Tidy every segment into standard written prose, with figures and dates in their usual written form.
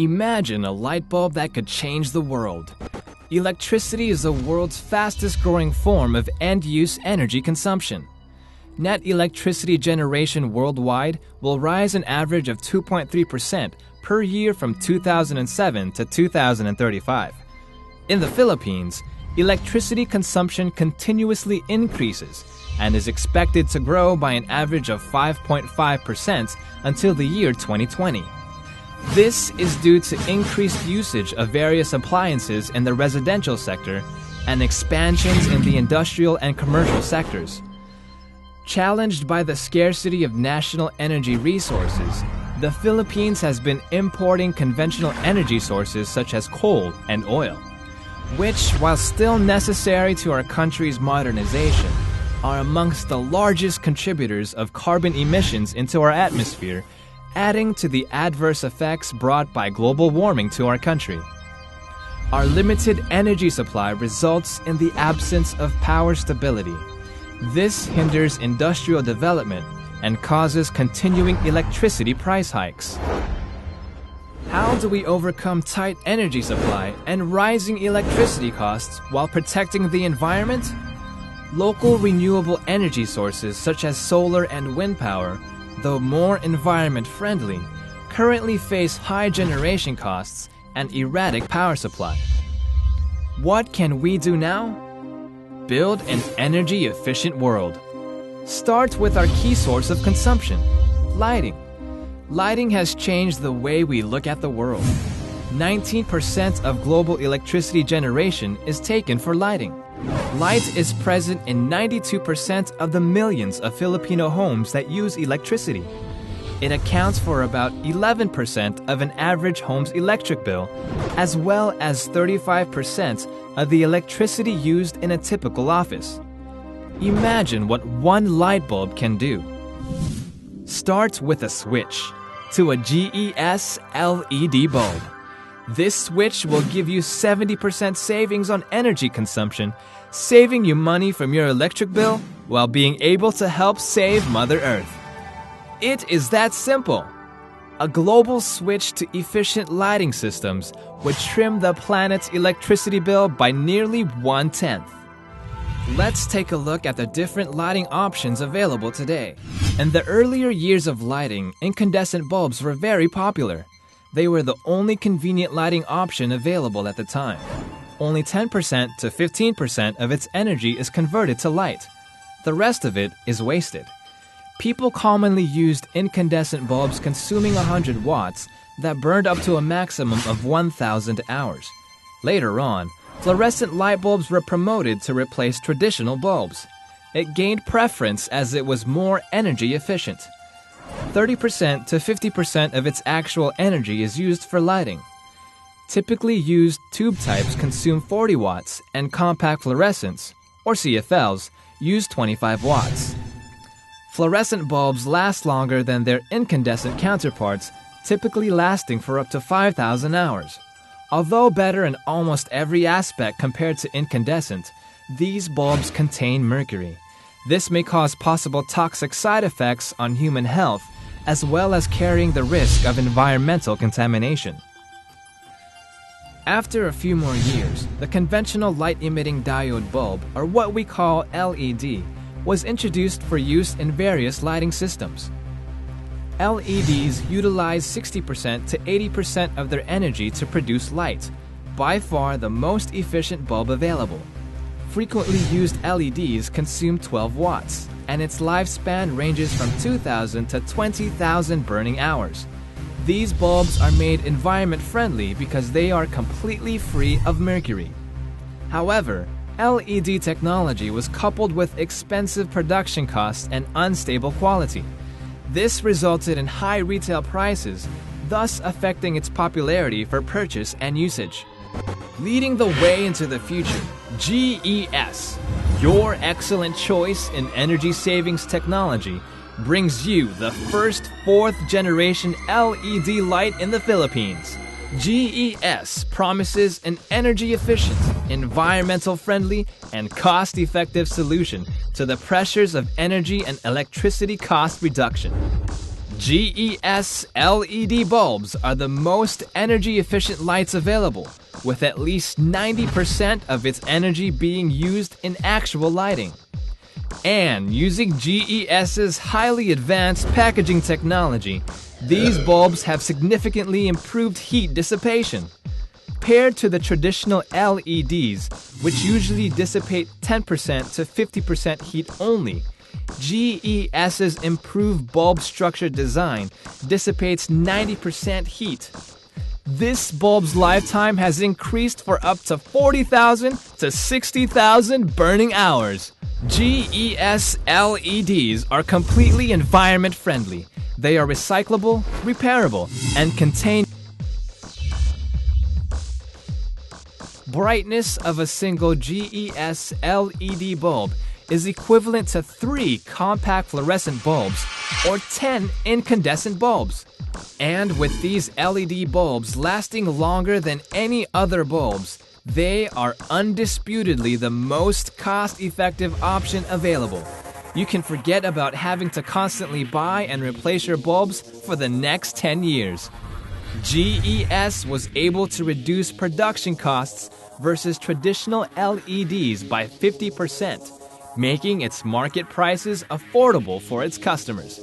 Imagine a light bulb that could change the world. Electricity is the world's fastest growing form of end-use energy consumption. Net electricity generation worldwide will rise an average of 2.3% per year from 2007 to 2035. In the Philippines, electricity consumption continuously increases and is expected to grow by an average of 5.5% until the year 2020. This is due to increased usage of various appliances in the residential sector and expansions in the industrial and commercial sectors. Challenged by the scarcity of national energy resources, the Philippines has been importing conventional energy sources such as coal and oil, which, while still necessary to our country's modernization, are amongst the largest contributors of carbon emissions into our atmosphere, adding to the adverse effects brought by global warming to our country. Our limited energy supply results in the absence of power stability. This hinders industrial development and causes continuing electricity price hikes. How do we overcome tight energy supply and rising electricity costs while protecting the environment? Local renewable energy sources such as solar and wind power, though more environment-friendly, currently face high generation costs and erratic power supply. What can we do now? Build an energy-efficient world. Start with our key source of consumption, lighting. Lighting has changed the way we look at the world. 19% of global electricity generation is taken for lighting. Light is present in 92% of the millions of Filipino homes that use electricity. It accounts for about 11% of an average home's electric bill, as well as 35% of the electricity used in a typical office. Imagine what one light bulb can do. Start with a switch to a GES LED bulb. This switch will give you 70% savings on energy consumption, saving you money from your electric bill while being able to help save Mother Earth. It is that simple. A global switch to efficient lighting systems would trim the planet's electricity bill by nearly 1/10. Let's take a look at the different lighting options available today. In the earlier years of lighting, incandescent bulbs were very popular. They were the only convenient lighting option available at the time. Only 10% to 15% of its energy is converted to light. The rest of it is wasted. People commonly used incandescent bulbs consuming 100 watts that burned up to a maximum of 1,000 hours. Later on, fluorescent light bulbs were promoted to replace traditional bulbs. It gained preference as it was more energy efficient. 30% to 50% of its actual energy is used for lighting. Typically used tube types consume 40 watts and compact fluorescents, or CFLs, use 25 watts. Fluorescent bulbs last longer than their incandescent counterparts, typically lasting for up to 5,000 hours. Although better in almost every aspect compared to incandescent, these bulbs contain mercury. This may cause possible toxic side effects on human health, as well as carrying the risk of environmental contamination. After a few more years, the conventional light-emitting diode bulb, or what we call LED, was introduced for use in various lighting systems. LEDs utilize 60% to 80% of their energy to produce light, by far the most efficient bulb available. Frequently used LEDs consume 12 watts, and its lifespan ranges from 2,000 to 20,000 burning hours. These bulbs are made environment-friendly because they are completely free of mercury. However, LED technology was coupled with expensive production costs and unstable quality. This resulted in high retail prices, thus affecting its popularity for purchase and usage. Leading the way into the future, GES, your excellent choice in energy savings technology, brings you the first 4th generation LED light in the Philippines. GES promises an energy-efficient, environmental-friendly, and cost-effective solution to the pressures of energy and electricity cost reduction. GES LED bulbs are the most energy-efficient lights available, with at least 90% of its energy being used in actual lighting. And using GES's highly advanced packaging technology, these bulbs have significantly improved heat dissipation. Paired to the traditional LEDs, which usually dissipate 10% to 50% heat only, GES's improved bulb structure design dissipates 90% heat. This bulb's lifetime has increased for up to 40,000 to 60,000 burning hours. GES LEDs are completely environment friendly. They are recyclable, repairable, and contain brightness of a single GES LED bulb is equivalent to 3 compact fluorescent bulbs or 10 incandescent bulbs. And with these LED bulbs lasting longer than any other bulbs, they are undisputedly the most cost-effective option available. You can forget about having to constantly buy and replace your bulbs for the next 10 years. GES was able to reduce production costs versus traditional LEDs by 50%, making its market prices affordable for its customers.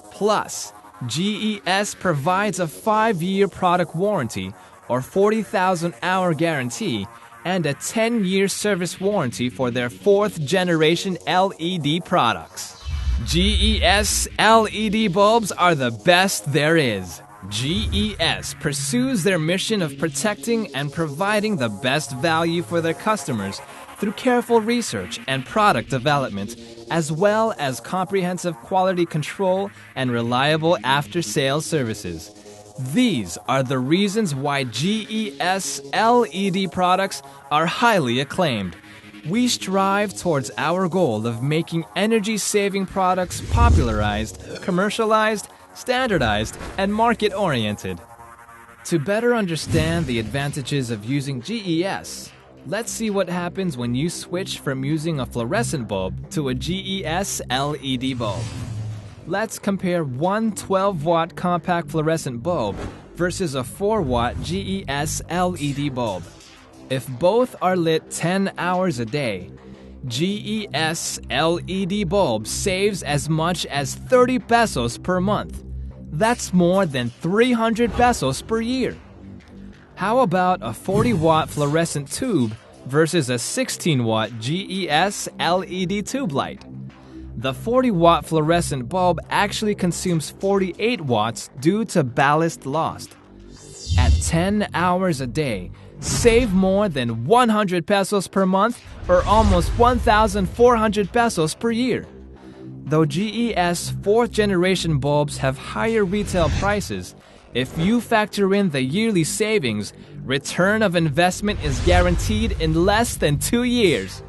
Plus, GES provides a 5-year product warranty or 40,000-hour guarantee and a 10-year service warranty for their 4th-generation LED products. GES LED bulbs are the best there is. GES pursues their mission of protecting and providing the best value for their customers through careful research and product development, as well as comprehensive quality control and reliable after-sales services. These are the reasons why GES LED products are highly acclaimed. We strive towards our goal of making energy-saving products popularized, commercialized, standardized, and market-oriented. To better understand the advantages of using GES, let's see what happens when you switch from using a fluorescent bulb to a GES LED bulb. Let's compare one 12-watt compact fluorescent bulb versus a 4-watt GES LED bulb. If both are lit 10 hours a day, GES LED bulb saves as much as 30 pesos per month. That's more than 300 pesos per year. How about a 40-watt fluorescent tube versus a 16-watt GES LED tube light? The 40-watt fluorescent bulb actually consumes 48 watts due to ballast lost. At 10 hours a day, save more than 100 pesos per month or almost 1,400 pesos per year. Though GES 4th-generation bulbs have higher retail prices, if you factor in the yearly savings, return of investment is guaranteed in less than 2 years.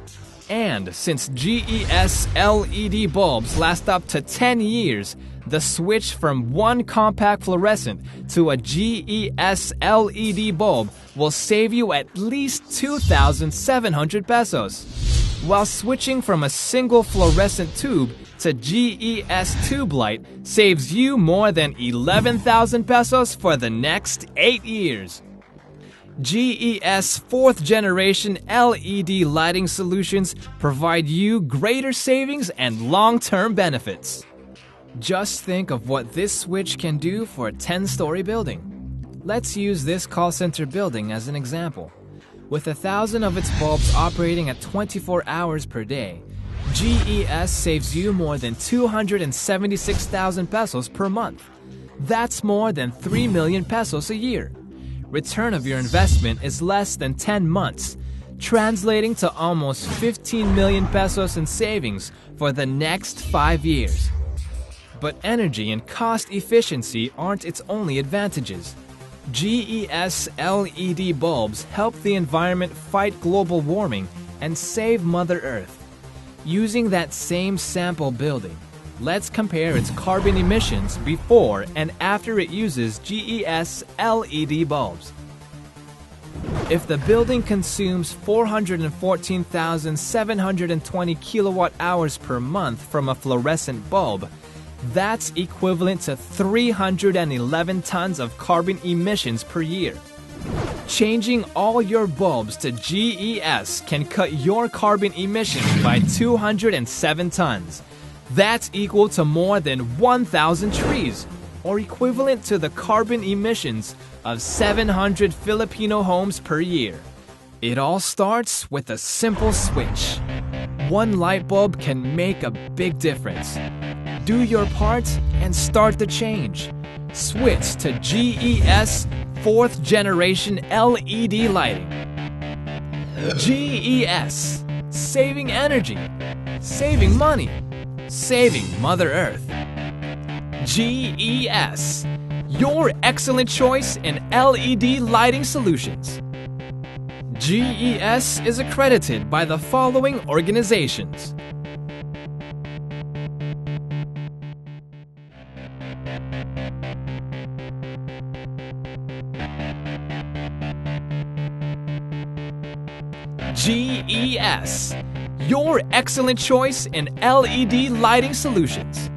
And since GES LED bulbs last up to 10 years, the switch from one compact fluorescent to a GES LED bulb will save you at least 2,700 pesos. While switching from a single fluorescent tube to GES tube light saves you more than 11,000 pesos for the next 8 years. GES 4th-generation LED lighting solutions provide you greater savings and long-term benefits. Just think of what this switch can do for a 10-story building. Let's use this call center building as an example. With 1,000 of its bulbs operating at 24 hours per day, GES saves you more than 276,000 pesos per month. That's more than 3 million pesos a year. Return of your investment is less than 10 months, translating to almost 15 million pesos in savings for the next 5 years. But energy and cost efficiency aren't its only advantages. GES LED bulbs help the environment fight global warming and save Mother Earth. Using that same sample building, let's compare its carbon emissions before and after it uses GES LED bulbs. If the building consumes 414,720 kilowatt hours per month from a fluorescent bulb, That's equivalent to 311 tons of carbon emissions per year. Changing all your bulbs to GES can cut your carbon emissions by 207 tons. That's equal to more than 1,000 trees, or equivalent to the carbon emissions of 700 Filipino homes per year. It all starts with a simple switch. One light bulb can make a big difference. Do your part and start the change. Switch to GES 4th generation LED lighting. GES, saving energy, saving money, saving Mother Earth. GES, your excellent choice in LED lighting solutions. GES is accredited by the following organizations: GES, your excellent choice in LED lighting solutions.